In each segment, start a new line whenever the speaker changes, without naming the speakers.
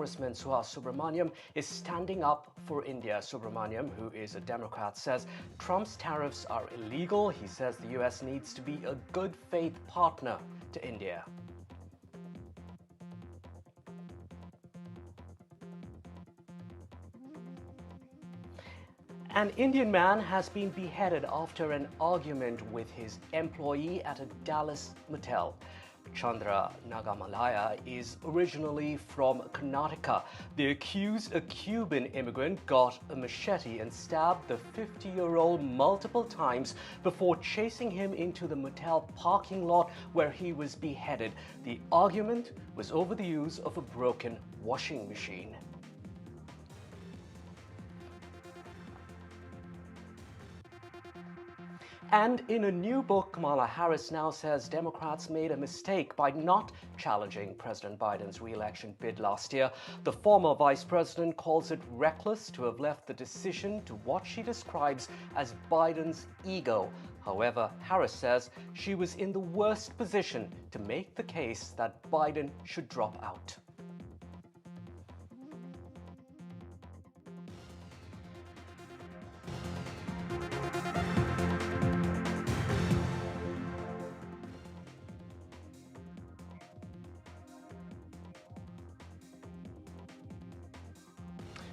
Congressman Suhas Subramanyam is standing up for India. Subramanyam, who is a Democrat, says Trump's tariffs are illegal. He says the U.S. needs to be a good faith partner to India. An Indian man has been beheaded after an argument with his employee at a Dallas motel. Chandra Nagamalaya is originally from Karnataka. The accused, a Cuban immigrant, got a machete and stabbed the 50-year-old multiple times before chasing him into the motel parking lot where he was beheaded. The argument was over the use of a broken washing machine. And in a new book, Kamala Harris now says Democrats made a mistake by not challenging President Biden's re-election bid last year. The former vice president calls it reckless to have left the decision to what she describes as Biden's ego. However, Harris says she was in the worst position to make the case that Biden should drop out.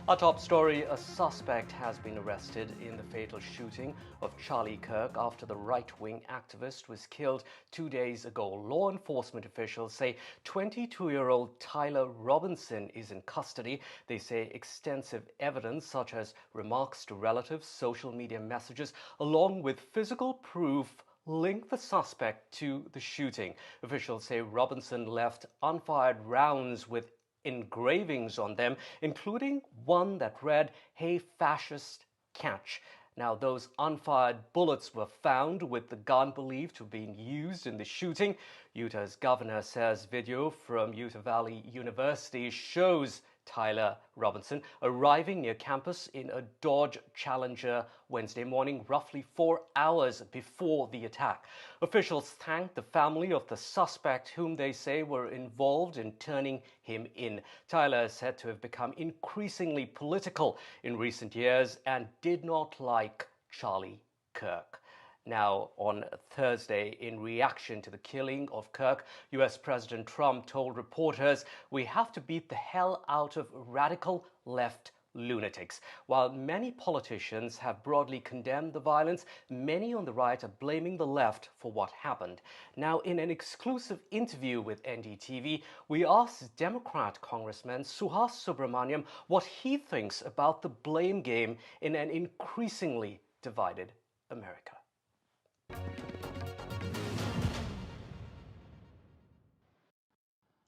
Our top story, a suspect has been arrested in the fatal shooting of Charlie Kirk after the right-wing activist was killed 2 days ago. Law enforcement officials say 22-year-old Tyler Robinson is in custody. They say extensive evidence such as remarks to relatives, social media messages, along with physical proof link the suspect to the shooting. Officials say Robinson left unfired rounds with engravings on them, including one that read, "Hey fascist, catch." Now, those unfired bullets were found with the gun believed to have been used in the shooting. Utah's governor says video from Utah Valley University shows Tyler Robinson arriving near campus in a Dodge Challenger Wednesday morning, roughly 4 hours before the attack. Officials thanked the family of the suspect, whom they say were involved in turning him in. Tyler is said to have become increasingly political in recent years and did not like Charlie Kirk. Now, on Thursday, in reaction to the killing of Kirk, U.S. President Trump told reporters, "We have to beat the hell out of radical left lunatics." While many politicians have broadly condemned the violence, many on the right are blaming the left for what happened. Now, in an exclusive interview with NDTV, we asked Democrat Congressman Suhas Subramanyam what he thinks about the blame game in an increasingly divided America.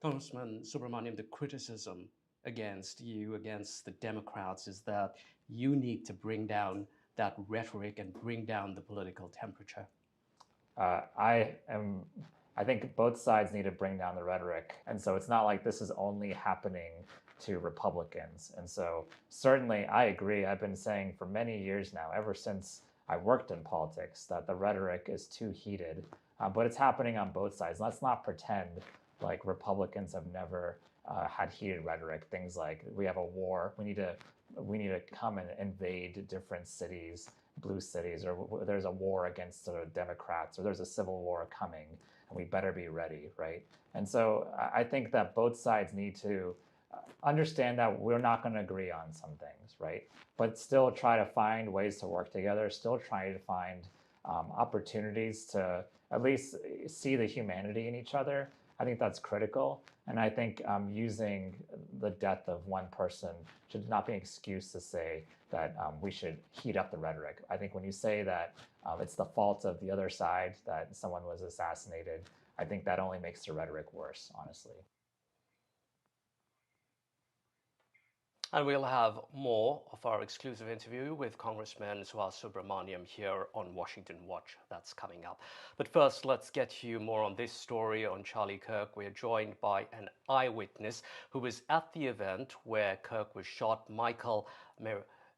Congressman Subramanyam, the criticism against you, against the Democrats, is that you need to bring down that rhetoric and bring down the political temperature.
I think both sides need to bring down the rhetoric. And so it's not like this is only happening to Republicans. And so certainly I agree. I've been saying for many years now, ever since I worked in politics, that the rhetoric is too heated, but it's happening on both sides. Let's not pretend like Republicans have never had heated rhetoric. Things like we have a war, we need to come and invade different cities, blue cities, or there's a war against the Democrats, or there's a civil war coming, and we better be ready, right? And so I think that both sides need to understand that we're not going to agree on some things, right? But still try to find ways to work together, still try to find opportunities to at least see the humanity in each other. I think that's critical. And I think using the death of one person should not be an excuse to say that we should heat up the rhetoric. I think when you say that it's the fault of the other side that someone was assassinated, I think that only makes the rhetoric worse, honestly.
And we'll have more of our exclusive interview with Congressman Suhas Subramanyam here on Washington Watch. That's coming up. But first, let's get you more on this story on Charlie Kirk. We're joined by an eyewitness who was at the event where Kirk was shot. Michael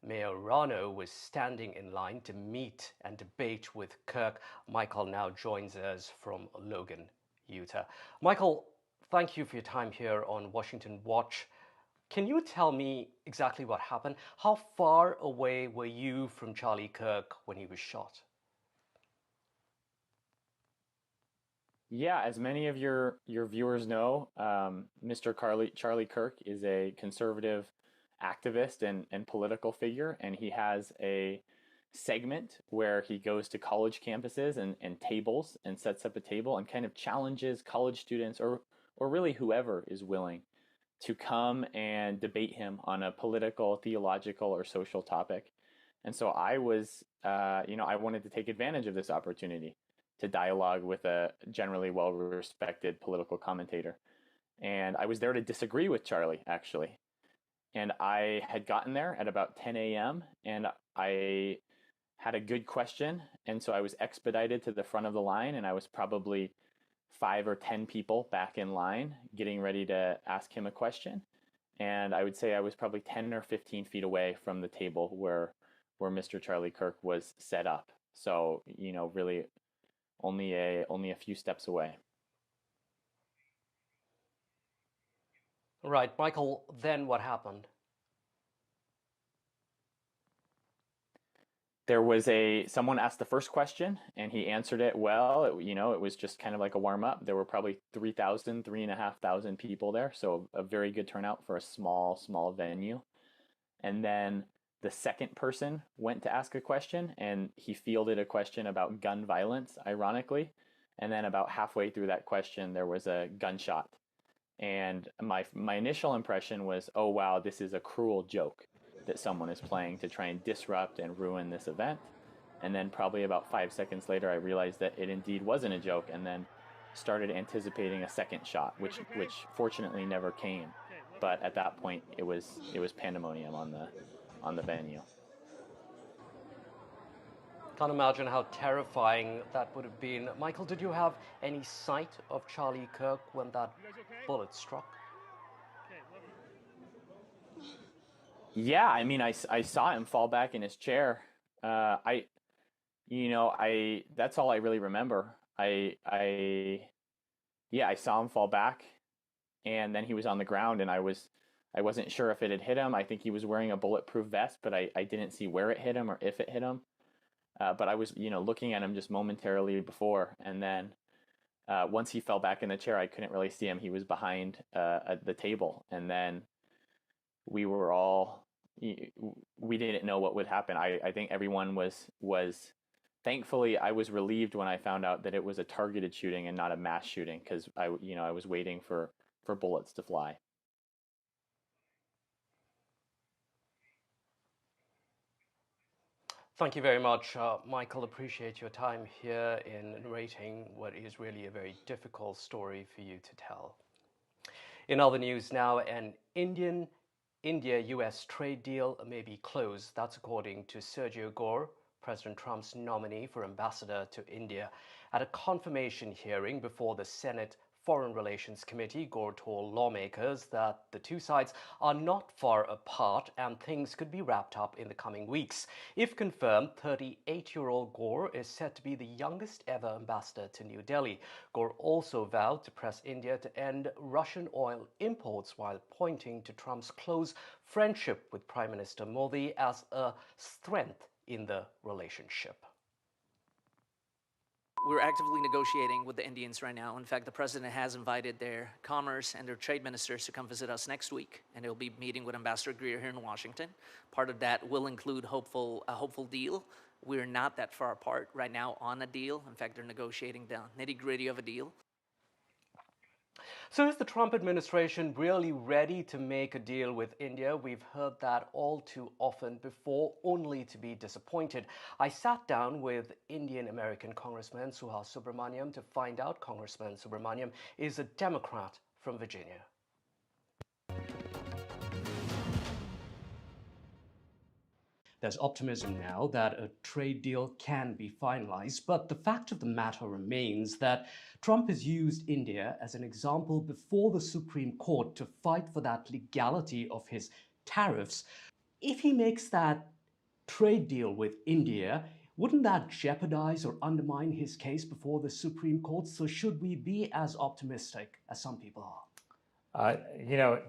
Majorano was standing in line to meet and debate with Kirk. Michael now joins us from Logan, Utah. Michael, thank you for your time here on Washington Watch. Can you tell me exactly what happened? How far away were you from Charlie Kirk when he was shot?
Yeah, as many of your viewers know, Mr. Charlie Kirk is a conservative activist and political figure, and he has a segment where he goes to college campuses and tables and sets up a table and kind of challenges college students or really whoever is willing to come and debate him on a political, theological, or social topic. And so I was, I wanted to take advantage of this opportunity to dialogue with a generally well respected political commentator. And I was there to disagree with Charlie, actually. And I had gotten there at about 10 a.m. and I had a good question. And so I was expedited to the front of the line, and I was probably 5 or 10 people back in line getting ready to ask him a question. And I would say I was probably 10 or 15 feet away from the table where Mr. Charlie Kirk was set up. So, really only a few steps away.
Right, Michael, then what happened?
There was someone asked the first question and he answered it well. It was just kind of like a warm up. There were probably 3,500 people there, so a very good turnout for a small venue. And then the second person went to ask a question, and he fielded a question about gun violence, ironically. And then about halfway through that question, there was a gunshot. And my initial impression was, oh wow, this is a cruel joke that someone is playing to try and disrupt and ruin this event. And then probably about 5 seconds later, I realized that it indeed wasn't a joke, and then started anticipating a second shot, which fortunately never came. But at that point, it was pandemonium on the venue.
Can't imagine how terrifying that would have been. Michael, did you have any sight of Charlie Kirk when that bullet struck?
Yeah, I mean, I saw him fall back in his chair. That's all I really remember. Yeah, I saw him fall back, and then he was on the ground, and I wasn't sure if it had hit him. I think he was wearing a bulletproof vest, but I didn't see where it hit him or if it hit him. But I was, looking at him just momentarily before, and then once he fell back in the chair, I couldn't really see him. He was behind the table, and then we were all we didn't know what would happen. I think everyone was thankfully I was relieved when I found out that it was a targeted shooting and not a mass shooting, because I was waiting for bullets to fly.
Thank you very much, Michael. Appreciate your time here in narrating what is really a very difficult story for you to tell. In other news now, an India-US trade deal may be closed. That's according to Sergio Gore, President Trump's nominee for ambassador to India. At a confirmation hearing before the Senate Foreign Relations Committee, Gore told lawmakers that the two sides are not far apart and things could be wrapped up in the coming weeks. If confirmed, 38-year-old Gore is said to be the youngest ever ambassador to New Delhi. Gore also vowed to press India to end Russian oil imports while pointing to Trump's close friendship with Prime Minister Modi as a strength in the relationship.
We're actively negotiating with the Indians right now. In fact, the president has invited their commerce and their trade ministers to come visit us next week, and they'll be meeting with Ambassador Greer here in Washington. Part of that will include a hopeful deal. We're not that far apart right now on a deal. In fact, they're negotiating the nitty-gritty of a deal.
So is the Trump administration really ready to make a deal with India? We've heard that all too often before, only to be disappointed. I sat down with Indian-American Congressman Suhas Subramanyam to find out. Congressman Subramanyam is a Democrat from Virginia. There's optimism now that a trade deal can be finalized, but the fact of the matter remains that Trump has used India as an example before the Supreme Court to fight for that legality of his tariffs. If he makes that trade deal with India, wouldn't that jeopardize or undermine his case before the Supreme Court? So should we be as optimistic as some people are?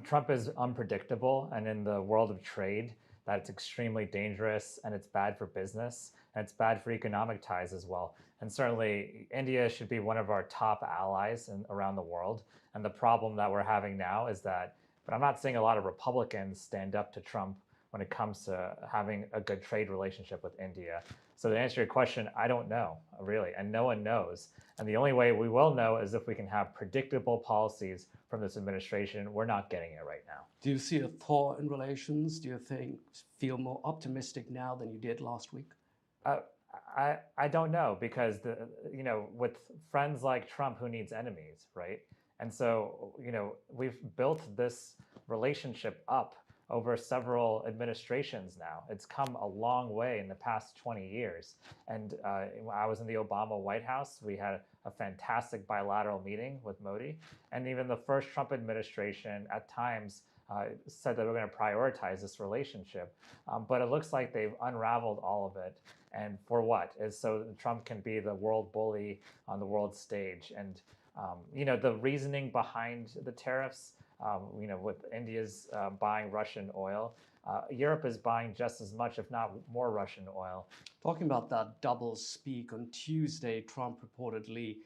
Trump is unpredictable, and in the world of trade, that's extremely dangerous, and it's bad for business, and it's bad for economic ties as well. And certainly, India should be one of our top allies around the world. And the problem that we're having now is that, but I'm not seeing a lot of Republicans stand up to Trump when it comes to having a good trade relationship with India. So to answer your question, I don't know, really, and no one knows. And the only way we will know is if we can have predictable policies from this administration. We're not getting it right now.
Do you see a thaw in relations? Do you feel more optimistic now than you did last week?
I don't know, because with friends like Trump, who needs enemies, right? And so we've built this relationship up over several administrations now. It's come a long way in the past 20 years. And I was in the Obama White House. We had a fantastic bilateral meeting with Modi. And even the first Trump administration at times said that we're going to prioritize this relationship. But it looks like they've unraveled all of it. And for what? Is so Trump can be the world bully on the world stage. And the reasoning behind the tariffs, with India's buying Russian oil, Europe is buying just as much, if not more, Russian oil.
Talking about that double speak, on Tuesday, Trump reportedly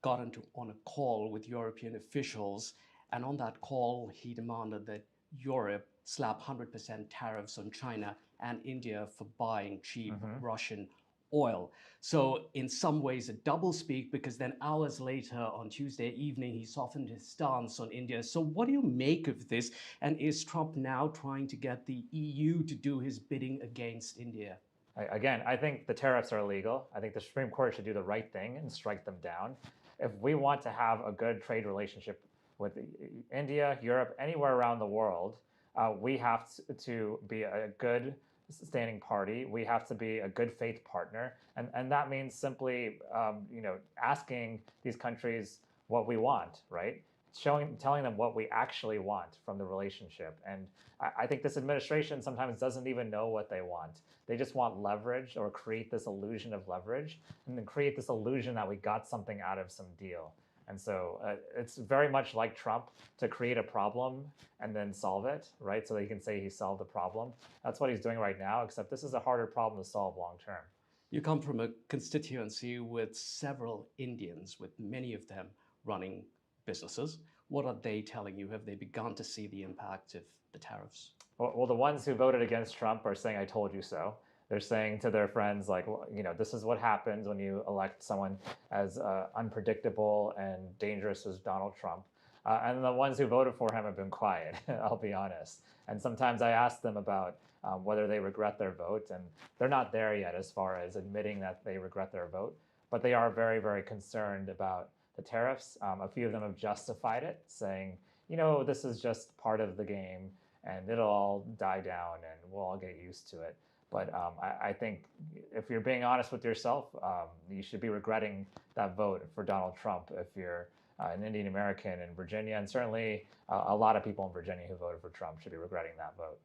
got on a call with European officials, and on that call, he demanded that Europe slap 100% tariffs on China and India for buying cheap Russian oil. So in some ways a doublespeak, because then hours later on Tuesday evening, he softened his stance on India. So what do you make of this? And is Trump now trying to get the EU to do his bidding against India?
Again, I think the tariffs are illegal. I think the Supreme Court should do the right thing and strike them down. If we want to have a good trade relationship with India, Europe, anywhere around the world, we have to be a good standing party. We have to be a good faith partner, and that means simply asking these countries what we want, right? Telling them what we actually want from the relationship. And I think this administration sometimes doesn't even know what they want. They just want leverage, or create this illusion of leverage, and then create this illusion that we got something out of some deal. And so it's very much like Trump to create a problem and then solve it, right? So that he can say he solved the problem. That's what he's doing right now, except this is a harder problem to solve long term.
You come from a constituency with several Indians, with many of them running businesses. What are they telling you? Have they begun to see the impact of the tariffs?
Well, the ones who voted against Trump are saying, "I told you so." They're saying to their friends, like, well, this is what happens when you elect someone as unpredictable and dangerous as Donald Trump. And the ones who voted for him have been quiet, I'll be honest. And sometimes I ask them about whether they regret their vote, and they're not there yet as far as admitting that they regret their vote. But they are very, very concerned about the tariffs. A few of them have justified it, saying, this is just part of the game, and it'll all die down, and we'll all get used to it. But I think if you're being honest with yourself, you should be regretting that vote for Donald Trump if you're an Indian American in Virginia. And certainly a lot of people in Virginia who voted for Trump should be regretting that vote.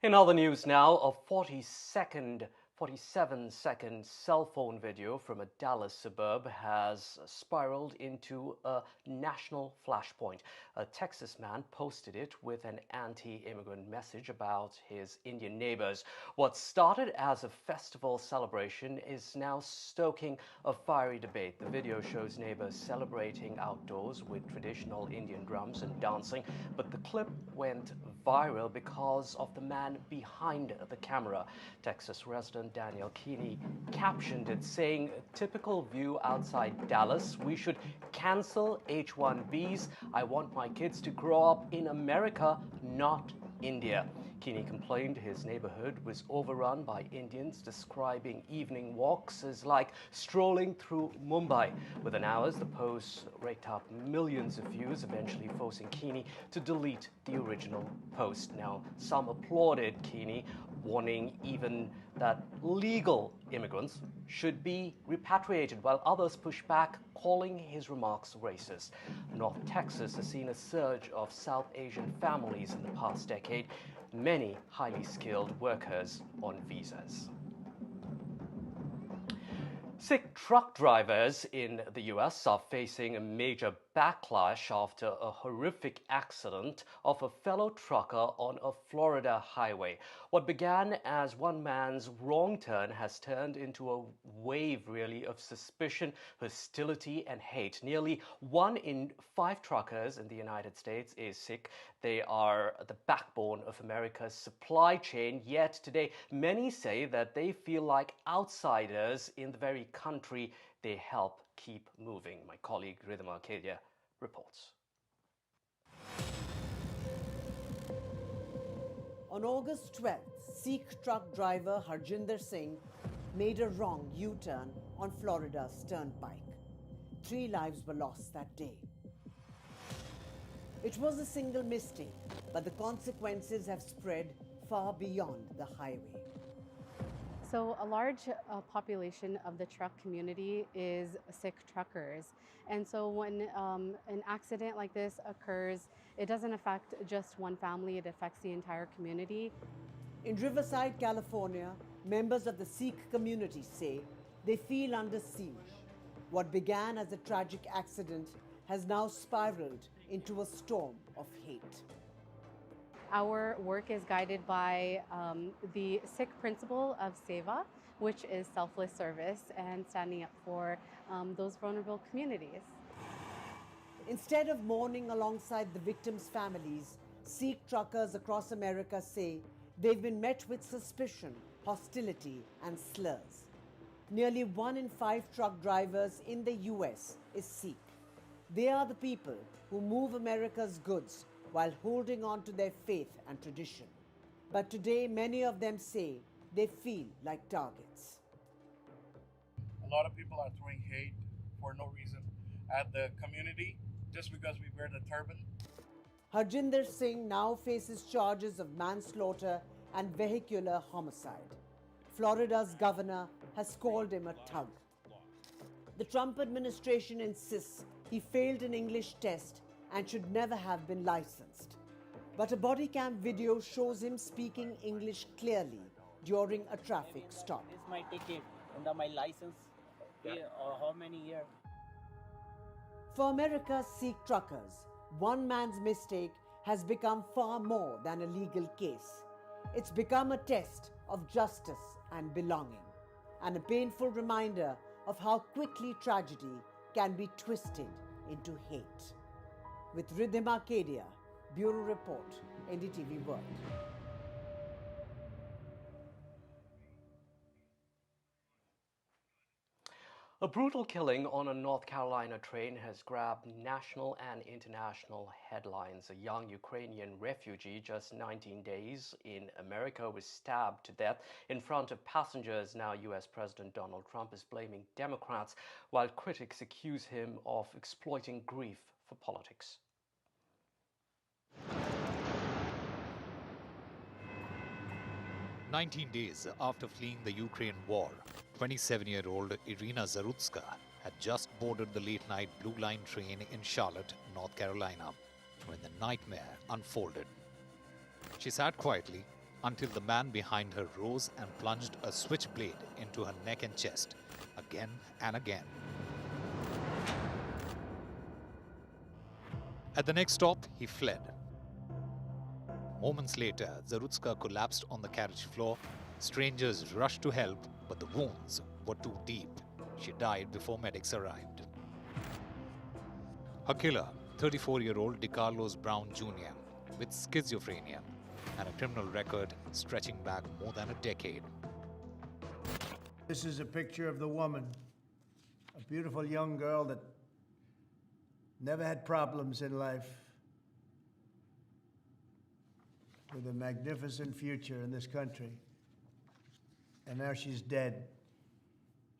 In other news now, a 47-second cell phone video from a Dallas suburb has spiraled into a national flashpoint. A Texas man posted it with an anti-immigrant message about his Indian neighbors. What started as a festival celebration is now stoking a fiery debate. The video shows neighbors celebrating outdoors with traditional Indian drums and dancing, but the clip went viral because of the man behind the camera. Texas resident Daniel Keeney captioned it saying, "Typical view outside Dallas. We should cancel H-1Bs. I want my kids to grow up in America, not India." Keeney complained his neighborhood was overrun by Indians, describing evening walks as like strolling through Mumbai. Within hours, the post raked up millions of views, eventually forcing Keeney to delete the original post. Now, some applauded Keeney, warning even that legal immigrants should be repatriated, while others pushed back, calling his remarks racist. North Texas has seen a surge of South Asian families in the past decade, many highly skilled workers on visas. Sikh truck drivers in the U.S. are facing a major backlash after a horrific accident of a fellow trucker on a Florida highway. What began as one man's wrong turn has turned into a wave, really, of suspicion, hostility, and hate. Nearly 1 in 5 truckers in the United States is Sikh. They are the backbone of America's supply chain, yet today many say that they feel like outsiders in the very country they help keep moving. My colleague Rhythm Arcadia reports.
On August 12th, Sikh truck driver Harjinder Singh made a wrong U-turn on Florida's turnpike. 3 lives were lost that day. It was a single mistake, but the consequences have spread far beyond the highway.
So a large population of the truck community is Sikh truckers. And so when an accident like this occurs, it doesn't affect just one family, it affects the entire community.
In Riverside, California, members of the Sikh community say they feel under siege. What began as a tragic accident has now spiraled into a storm of hate.
Our work is guided by the Sikh principle of seva, which is selfless service and standing up for those vulnerable communities.
Instead of mourning alongside the victims' families, Sikh truckers across America say they've been met with suspicion, hostility, and slurs. Nearly 1 in 5 truck drivers in the U.S. is Sikh. They are the people who move America's goods while holding on to their faith and tradition. But today, many of them say they feel like targets.
A lot of people are throwing hate for no reason at the community just because we wear the turban.
Harjinder Singh now faces charges of manslaughter and vehicular homicide. Florida's governor has called him a thug. The Trump administration insists he failed an English test and should never have been licensed. But a body cam video shows him speaking English clearly during a traffic stop.
This is my ticket and my license. How many years?
For America's Sikh truckers, one man's mistake has become far more than a legal case. It's become a test of justice and belonging, and a painful reminder of how quickly tragedy can be twisted into hate. With Rhythm Arcadia, Bureau Report, NDTV World.
A brutal killing on a North Carolina train has grabbed national and international headlines. A young Ukrainian refugee, just 19 days in America, was stabbed to death in front of passengers. Now U.S. President Donald Trump is blaming Democrats, while critics accuse him of exploiting grief for politics.
"19 days after fleeing the Ukraine war, 27-year-old Irina Zarutska had just boarded the late-night Blue Line train in Charlotte, North Carolina, when the nightmare unfolded. She sat quietly until the man behind her rose and plunged a switchblade into her neck and chest, again and again. At the next stop, he fled. Moments later, Zarutska collapsed on the carriage floor. Strangers rushed to help, but the wounds were too deep. She died before medics arrived. Her killer, 34-year-old DeCarlos Brown Jr., with schizophrenia and a criminal record stretching back more than a decade.
This is a picture of the woman, a beautiful young girl that never had problems in life, with a magnificent future in this country. And now she's dead.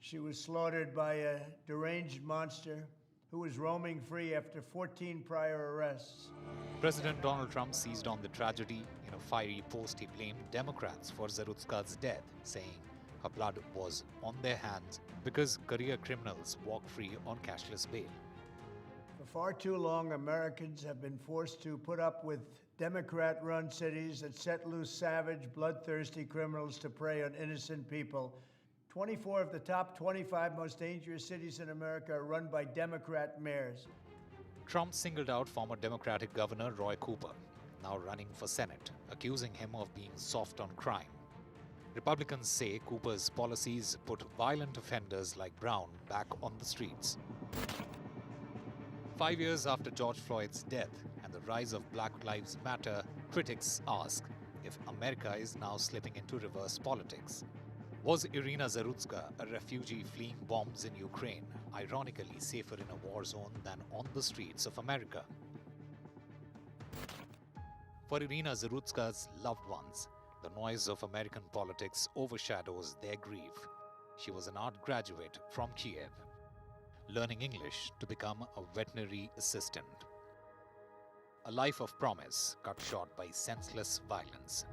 She was slaughtered by a deranged monster who was roaming free after 14 prior arrests.
President Donald Trump seized on the tragedy. In a fiery post, he blamed Democrats for Zarutska's death, saying her blood was on their hands because career criminals walk free on cashless bail.
For far too long, Americans have been forced to put up with Democrat-run cities that set loose savage, bloodthirsty criminals to prey on innocent people. 24 of the top 25 most dangerous cities in America are run by Democrat mayors.
Trump singled out former Democratic Governor Roy Cooper, now running for Senate, accusing him of being soft on crime. Republicans say Cooper's policies put violent offenders like Brown back on the streets. 5 years after George Floyd's death and the rise of Black Lives Matter, critics ask if America is now slipping into reverse politics. Was Irina Zarutska, a refugee fleeing bombs in Ukraine, ironically safer in a war zone than on the streets of America? For Irina Zarutska's loved ones, the noise of American politics overshadows their grief. She was an art graduate from Kiev, learning English to become a veterinary assistant. A life of promise cut short by senseless violence.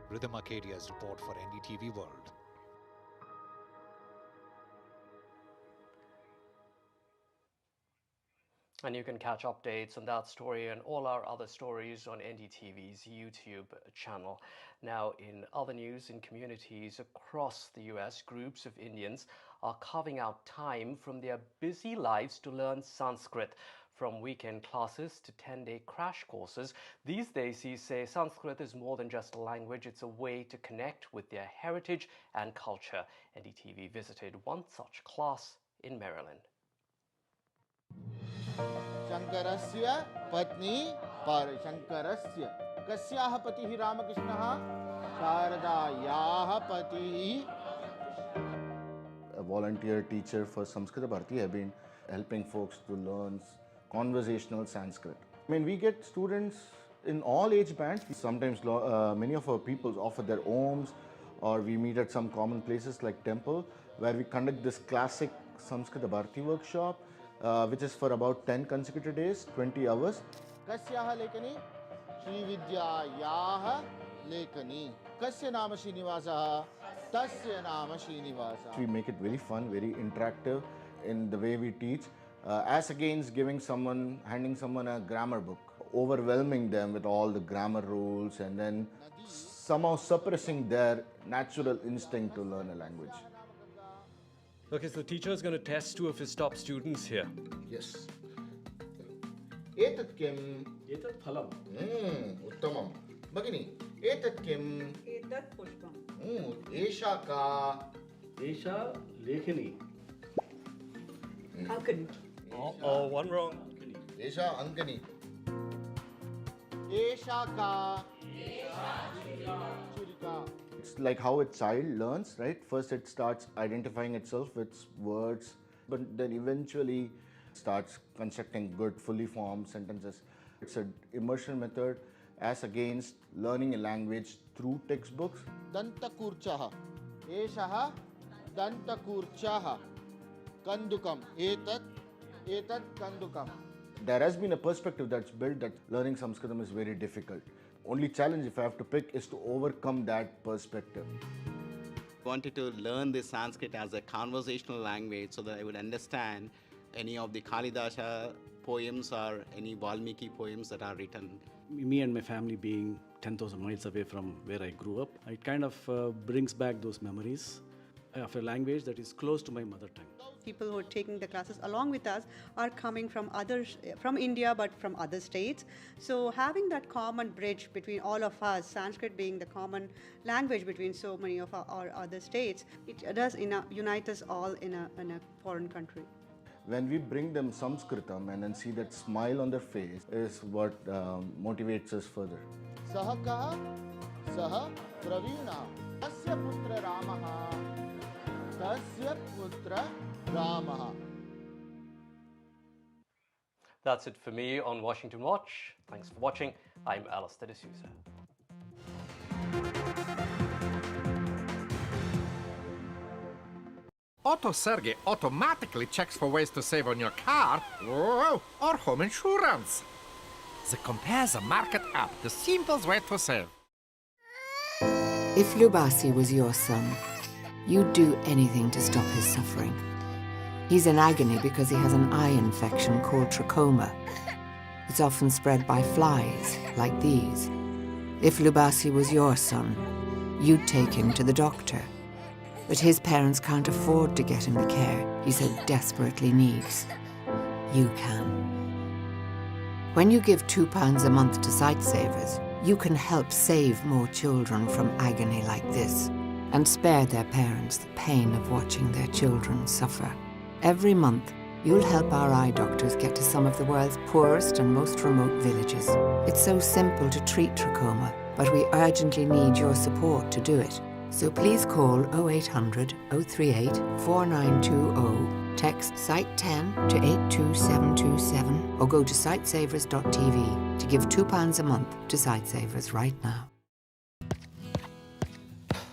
Rhythm Arcadia's report for NDTV World.
And you can catch updates on that story and all our other stories on NDTV's YouTube channel. Now, in other news, in communities across the US, groups of Indians are carving out time from their busy lives to learn Sanskrit. From weekend classes to 10-day crash courses, these Desis say Sanskrit is more than just a language, it's a way to connect with their heritage and culture. NDTV visited one such class in Maryland.
Shankarasya patni par Shankarasya kasyaha patihi Ramakrishnaha Sharadayaha patihi. A volunteer teacher for Sanskrit Bharati have been helping folks to learn conversational Sanskrit. I mean, we get students in all age bands. Sometimes many of our people offer their homes, or we meet at some common places like temple, where we conduct this classic Sanskrit Bharati workshop, which is for about 10 consecutive days, 20 hours. Kasyaha lekani Shri Vidyayaha lekani Kasya nama Srinivasa Tasya nama Srinivasa. We make it very fun, very interactive in the way we teach, as against handing someone a grammar book, overwhelming them with all the grammar rules and then somehow suppressing their natural instinct to learn a language.
Okay, so the teacher is going to test two of his top students here.
Yes. Etat kim?
Etat phalam.
Uttamam. Bhagini, etat kim?
Etat pushpam.
Esha ka?
Esha lekhini.
Ankani.
Oh, one wrong.
Esha ankani. Esha ka? Churika. It's like how a child learns, right? First it starts identifying itself with words, but then eventually starts constructing good, fully formed sentences. It's an immersion method as against learning a language through textbooks. Dantakurchaha. Eshaha dantakurchaha. Kandukam. Etat kandukam. There has been a perspective that's built that learning Sanskritam is very difficult. Only challenge, if I have to pick, is to overcome that perspective.
Wanted to learn the Sanskrit as a conversational language so that I would understand any of the Kalidasa poems or any Valmiki poems that are written.
Me and my family being 10,000 miles away from where I grew up, it kind of brings back those memories of a language that is close to my mother tongue.
People who are taking the classes along with us are coming from India, but from other states. So having that common bridge between all of us, Sanskrit being the common language between so many of our other states, it does unite us all in a foreign country.
When we bring them Sanskritam and then see that smile on their face is what motivates us further. Sahakaha saha pravina tasya putra ramaha tasya putra ramaha.
That's it for me on Washington Watch. Thanks for watching. I'm Allister D'Souza.
Auto Sergey automatically checks for ways to save on your car or home insurance. The Compare Market app, the simplest way to save.
If Lubasi was your son, you'd do anything to stop his suffering. He's in agony because he has an eye infection called trachoma. It's often spread by flies, like these. If Lubasi was your son, you'd take him to the doctor. But his parents can't afford to get him the care he so desperately needs. You can. When you give £2 a month to Sightsavers, you can help save more children from agony like this and spare their parents the pain of watching their children suffer. Every month, you'll help our eye doctors get to some of the world's poorest and most remote villages. It's so simple to treat trachoma, but we urgently need your support to do it. So please call 0800 038 4920, text Site10 to 82727, or go to sightsavers.tv to give £2 a month to Sightsavers right now.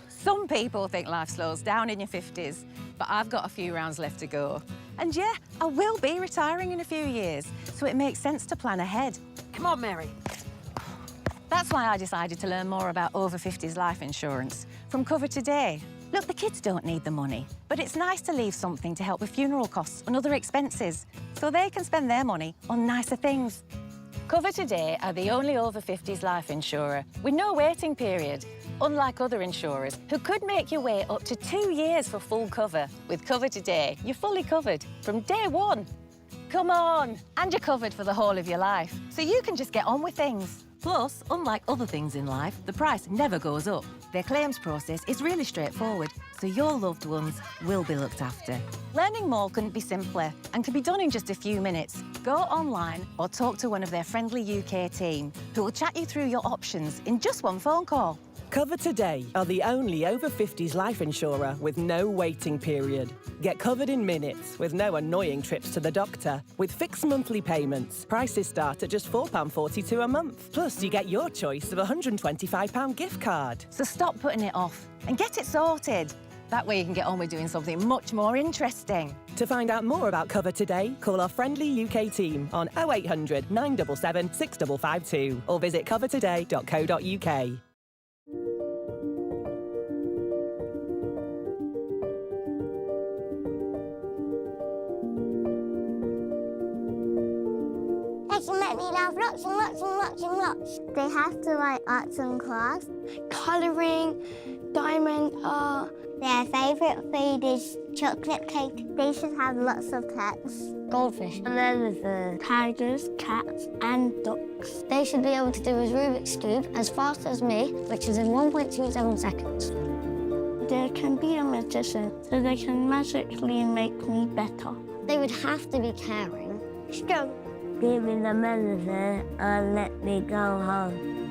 Some people think life slows down in your 50s, but I've got a few rounds left to go. And yeah, I will be retiring in a few years, so it makes sense to plan ahead.
Come on, Mary.
That's why I decided to learn more about over 50s life insurance from Cover Today. Look, the kids don't need the money, but it's nice to leave something to help with funeral costs and other expenses, so they can spend their money on nicer things. Cover Today are the only over 50s life insurer with no waiting period, unlike other insurers who could make you wait up to 2 years for full cover. With Cover Today, you're fully covered from day one. Come on! And you're covered for the whole of your life, so you can just get on with things. Plus, unlike other things in life, the price never goes up. Their claims process is really straightforward, so your loved ones will be looked after. Learning more couldn't be simpler and can be done in just a few minutes. Go online or talk to one of their friendly UK team who will chat you through your options in just one phone call.
Cover Today are the only over 50s life insurer with no waiting period. Get covered in minutes with no annoying trips to the doctor. With fixed monthly payments, prices start at just £4.42 a month. Plus, you get your choice of a £125 gift card.
So stop putting it off and get it sorted. That way you can get on with doing something much more interesting.
To find out more about Cover Today, call our friendly UK team on 0800 977 6552 or visit covertoday.co.uk.
Make me laugh lots and lots and lots and lots. They have to write arts and crafts, colouring, diamond art. Their favourite food is chocolate cake. They should have lots of pets. Goldfish. And then there's tigers, cats and ducks. They should be able to do a Rubik's Cube as fast as me, which is in 1.27 seconds. There can be a magician, so they can magically make me better. They would have to be caring. Strong. Give me the medicine and let me go home.